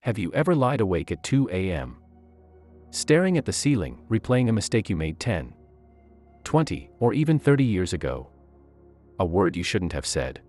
Have you ever lied awake at 2 a.m., staring at the ceiling, replaying a mistake you made 10, 20, or even 30 years ago? A word you shouldn't have said.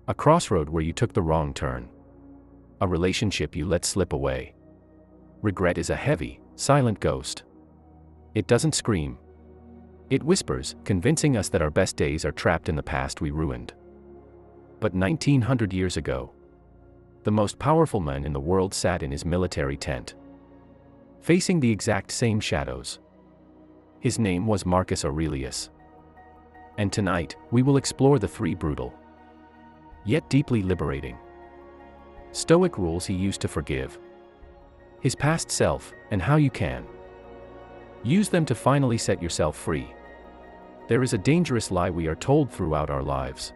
A crossroad where you took the wrong turn. A relationship you let slip away. Regret is a heavy, silent ghost. It doesn't scream. It whispers, convincing us that our best days are trapped in the past we ruined. But 1900 years ago, the most powerful man in the world sat in his military tent, facing the exact same shadows. His name was Marcus Aurelius. And tonight, we will explore the three brutal, yet deeply liberating, Stoic rules he used to forgive his past self, and how you can use them to finally set yourself free. There is a dangerous lie we are told throughout our lives,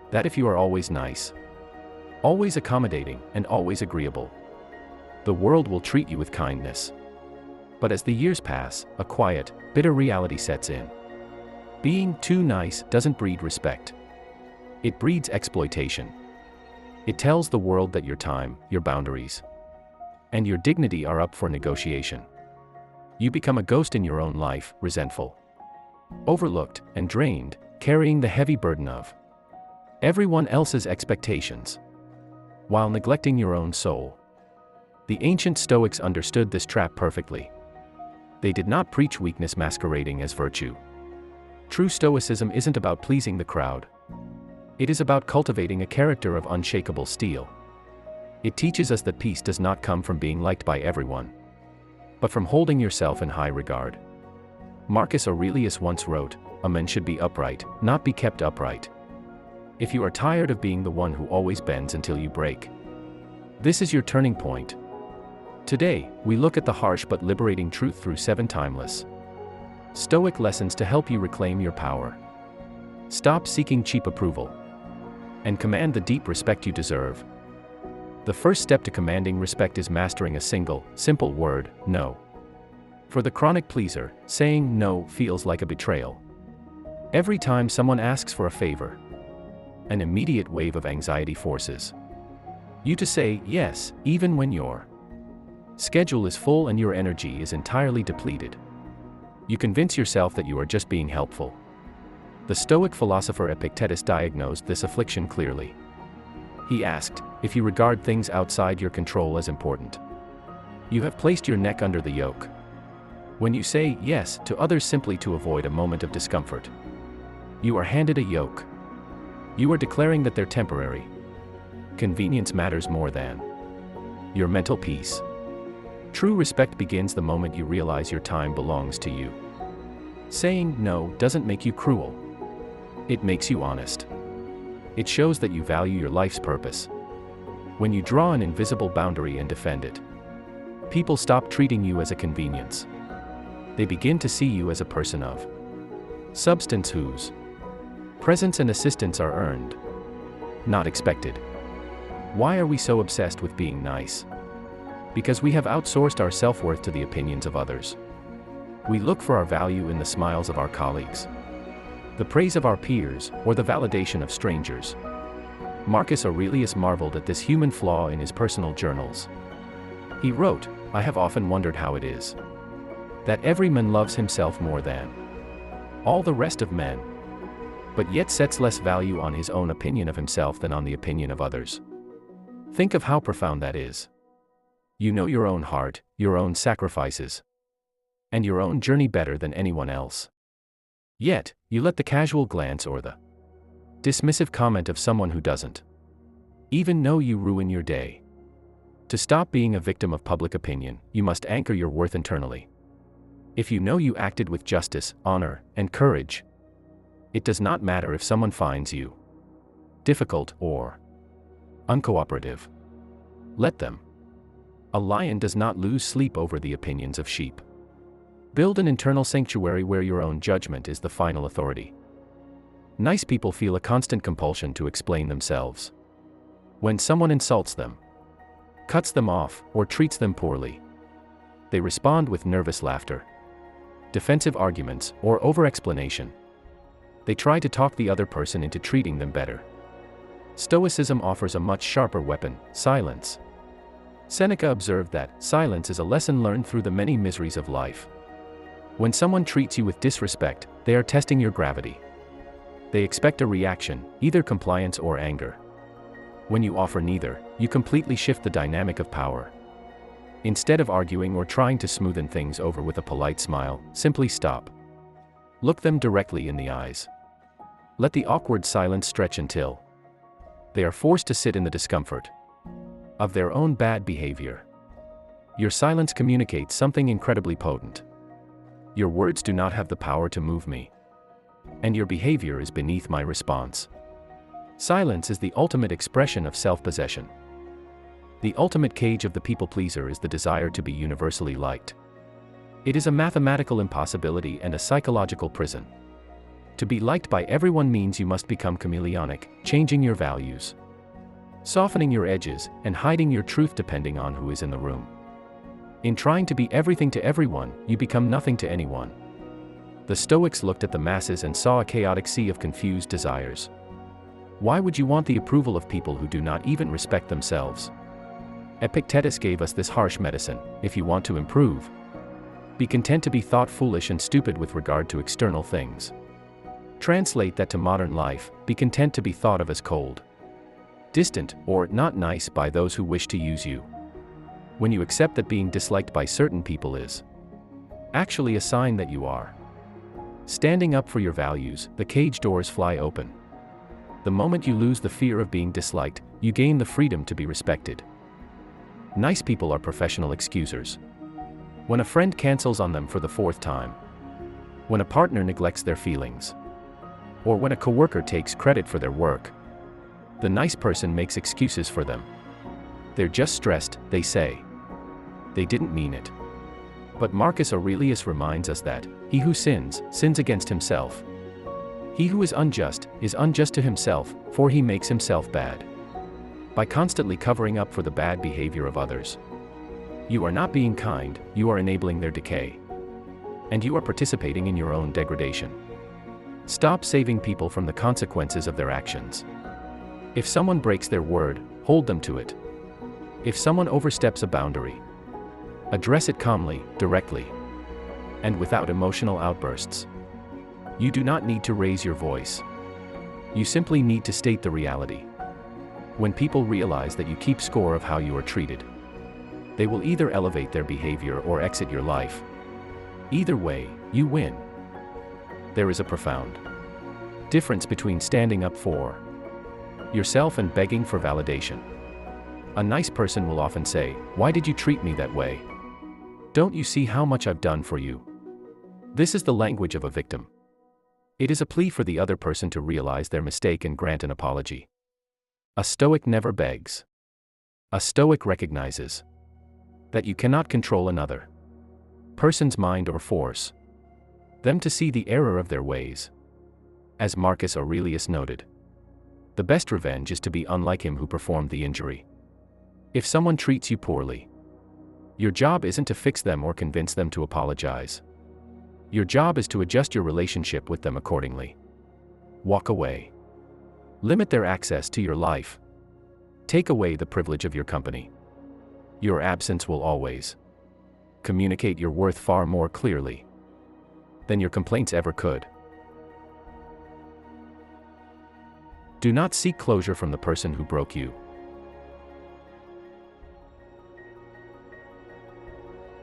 that if you are always nice, always accommodating, and always agreeable, the world will treat you with kindness. But as the years pass, a quiet, bitter reality sets in. Being too nice doesn't breed respect. It breeds exploitation. It tells the world that your time, your boundaries, and your dignity are up for negotiation. You become a ghost in your own life, resentful, overlooked, and drained, carrying the heavy burden of everyone else's expectations, while neglecting your own soul. The ancient Stoics understood this trap perfectly. They did not preach weakness masquerading as virtue. True Stoicism isn't about pleasing the crowd. It is about cultivating a character of unshakable steel. It teaches us that peace does not come from being liked by everyone, but from holding yourself in high regard. Marcus Aurelius once wrote, "A man should be upright, not be kept upright." If you are tired of being the one who always bends until you break, this is your turning point. Today, we look at the harsh but liberating truth through 7 timeless Stoic lessons to help you reclaim your power. Stop seeking cheap approval, and command the deep respect you deserve. The first step to commanding respect is mastering a single, simple word, no. For the chronic pleaser, saying no feels like a betrayal. Every time someone asks for a favor, an immediate wave of anxiety forces you to say yes, even when your schedule is full and your energy is entirely depleted. You convince yourself that you are just being helpful. The Stoic philosopher Epictetus diagnosed this affliction clearly. He asked, if you regard things outside your control as important, you have placed your neck under the yoke. When you say yes to others simply to avoid a moment of discomfort, you are handed a yoke. You are declaring that they're temporary. Convenience matters more than your mental peace. True respect begins the moment you realize your time belongs to you. Saying no doesn't make you cruel. It makes you honest. It shows that you value your life's purpose. When you draw an invisible boundary and defend it, people stop treating you as a convenience. They begin to see you as a person of substance whose presence and assistance are earned, not expected. Why are we so obsessed with being nice? Because we have outsourced our self-worth to the opinions of others. We look for our value in the smiles of our colleagues, the praise of our peers, or the validation of strangers. Marcus Aurelius marveled at this human flaw in his personal journals. He wrote, "I have often wondered how it is that every man loves himself more than all the rest of men, but yet sets less value on his own opinion of himself than on the opinion of others." Think of how profound that is. You know your own heart, your own sacrifices, and your own journey better than anyone else. Yet, you let the casual glance or the dismissive comment of someone who doesn't even know you ruin your day. To stop being a victim of public opinion, you must anchor your worth internally. If you know you acted with justice, honor, and courage, it does not matter if someone finds you difficult or uncooperative. Let them. A lion does not lose sleep over the opinions of sheep. Build an internal sanctuary where your own judgment is the final authority. Nice people feel a constant compulsion to explain themselves. When someone insults them, cuts them off, or treats them poorly, they respond with nervous laughter, defensive arguments, or over-explanation. They try to talk the other person into treating them better. Stoicism offers a much sharper weapon, silence. Seneca observed that silence is a lesson learned through the many miseries of life. When someone treats you with disrespect, they are testing your gravity. They expect a reaction, either compliance or anger. When you offer neither, you completely shift the dynamic of power. Instead of arguing or trying to smoothen things over with a polite smile, simply stop. Look them directly in the eyes. Let the awkward silence stretch until they are forced to sit in the discomfort of their own bad behavior. Your silence communicates something incredibly potent. Your words do not have the power to move me, and your behavior is beneath my response. Silence is the ultimate expression of self-possession. The ultimate cage of the people-pleaser is the desire to be universally liked. It is a mathematical impossibility and a psychological prison. To be liked by everyone means you must become chameleonic, changing your values, softening your edges, and hiding your truth depending on who is in the room. In trying to be everything to everyone, you become nothing to anyone. The Stoics looked at the masses and saw a chaotic sea of confused desires. Why would you want the approval of people who do not even respect themselves? Epictetus gave us this harsh medicine: if you want to improve, be content to be thought foolish and stupid with regard to external things. Translate that to modern life: be content to be thought of as cold, distant, or not nice by those who wish to use you. When you accept that being disliked by certain people is actually a sign that you are standing up for your values, the cage doors fly open. The moment you lose the fear of being disliked, you gain the freedom to be respected. Nice people are professional excusers. When a friend cancels on them for the 4th time, when a partner neglects their feelings, or when a coworker takes credit for their work, the nice person makes excuses for them. They're just stressed, they say. They didn't mean it. But Marcus Aurelius reminds us that he who sins, sins against himself. He who is unjust to himself, for he makes himself bad. By constantly covering up for the bad behavior of others, you are not being kind, you are enabling their decay. And you are participating in your own degradation. Stop saving people from the consequences of their actions. If someone breaks their word, hold them to it. If someone oversteps a boundary, address it calmly, directly, and without emotional outbursts. You do not need to raise your voice. You simply need to state the reality. When people realize that you keep score of how you are treated, they will either elevate their behavior or exit your life. Either way, you win. There is a profound difference between standing up for yourself and begging for validation. A nice person will often say, "Why did you treat me that way? Don't you see how much I've done for you?" This is the language of a victim. It is a plea for the other person to realize their mistake and grant an apology. A Stoic never begs. A Stoic recognizes that you cannot control another person's mind or force them to see the error of their ways. As Marcus Aurelius noted, the best revenge is to be unlike him who performed the injury. If someone treats you poorly, your job isn't to fix them or convince them to apologize. Your job is to adjust your relationship with them accordingly. Walk away. Limit their access to your life. Take away the privilege of your company. Your absence will always communicate your worth far more clearly than your complaints ever could. Do not seek closure from the person who broke you.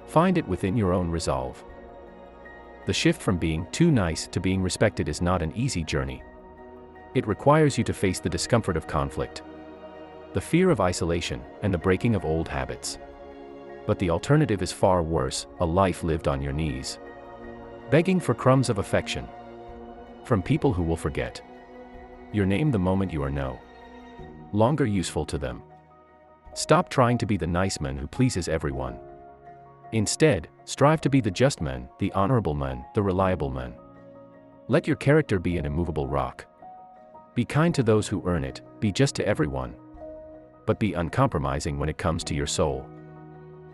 Find it within your own resolve. The shift from being too nice to being respected is not an easy journey. It requires you to face the discomfort of conflict, the fear of isolation, and the breaking of old habits. But the alternative is far worse: a life lived on your knees, begging for crumbs of affection from people who will forget your name the moment you are no longer useful to them. Stop trying to be the nice man who pleases everyone. Instead, strive to be the just man, the honorable man, the reliable man. Let your character be an immovable rock. Be kind to those who earn it, be just to everyone. But be uncompromising when it comes to your soul.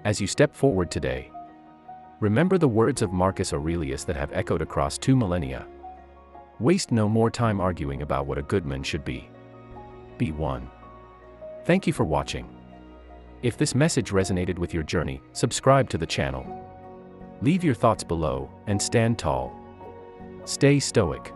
As you step forward today, remember the words of Marcus Aurelius that have echoed across 2 millennia. Waste no more time arguing about what a good man should be. Be one. Thank you for watching. If this message resonated with your journey, subscribe to the channel. Leave your thoughts below, and stand tall. Stay stoic.